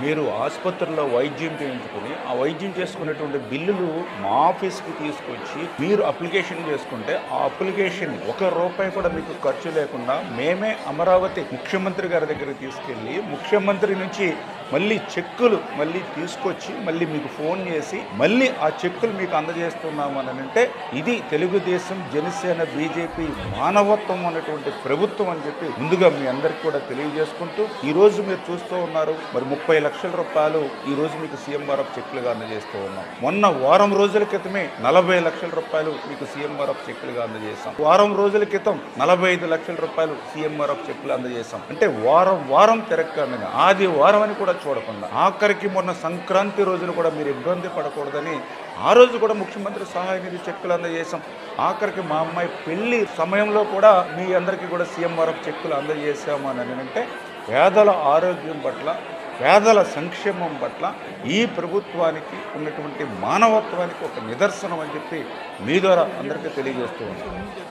మీరు ఆసుపత్రిలో వైద్యం చేయించుకుని, ఆ వైద్యం చేసుకునేటువంటి బిల్లులు మా ఆఫీస్‌కి తీసుకొచ్చి మీరు అప్లికేషన్ చేసుకుంటే, ఆ అప్లికేషన్ ఒక్క రూపాయి కూడా మీకు ఖర్చు లేకుండా మేమే అమరావతి ముఖ్యమంత్రి గారి దగ్గరికి తీసుకెళ్ళి, ముఖ్యమంత్రి నుంచి మళ్ళీ చెక్కులు తీసుకొచ్చి, మళ్ళీ మీకు ఫోన్ చేసి, మళ్ళీ ఆ చెక్కులు మీకు అందజేస్తున్నాము అనంటే, ఇది తెలుగుదేశం, జనసేన, బీజేపీ మానవత్వం అనేటువంటి ప్రభుత్వం అని చెప్పి ముందుగా మీ అందరికీ కూడా తెలియజేసుకుంటూ, ఈరోజు మీరు చూస్తూ ఉన్నారు మరి 30 లక్షల రూపాయలు ఈరోజు మీకు సీఎంఆర్ఎఫ్ చెక్కులుగా అందజేస్తూ ఉన్నాం. మొన్న వారం రోజుల క్రితమే 40 లక్షల రూపాయలు మీకు సీఎంఆర్ఎఫ్ చెక్కులుగా అందజేస్తాం. వారం రోజుల క్రితం 45 లక్షల రూపాయలు సీఎంఆర్ఎఫ్ చెక్కులు అందజేస్తాం. అంటే వారం తిరగకుండా ఆదివారం అని కూడా చూడకుండా, ఆఖరికి మొన్న సంక్రాంతి రోజున కూడా మీరు ఇబ్బంది పడకూడదని ఆ రోజు కూడా ముఖ్యమంత్రి సహాయ నిధి చెక్కులు అందజేశాం. ఆఖరికి మా అమ్మాయి పెళ్లి సమయంలో కూడా మీ అందరికీ కూడా సీఎంఆర్ఎఫ్ చెక్కులు అందజేసాము అని అంటే, పేదల ఆరోగ్యం పట్ల, పేదల సంక్షేమం పట్ల ఈ ప్రభుత్వానికి ఉన్నటువంటి మానవత్వానికి ఒక నిదర్శనం అని చెప్పి మీ ద్వారా అందరికీ తెలియజేస్తూ ఉన్నాను.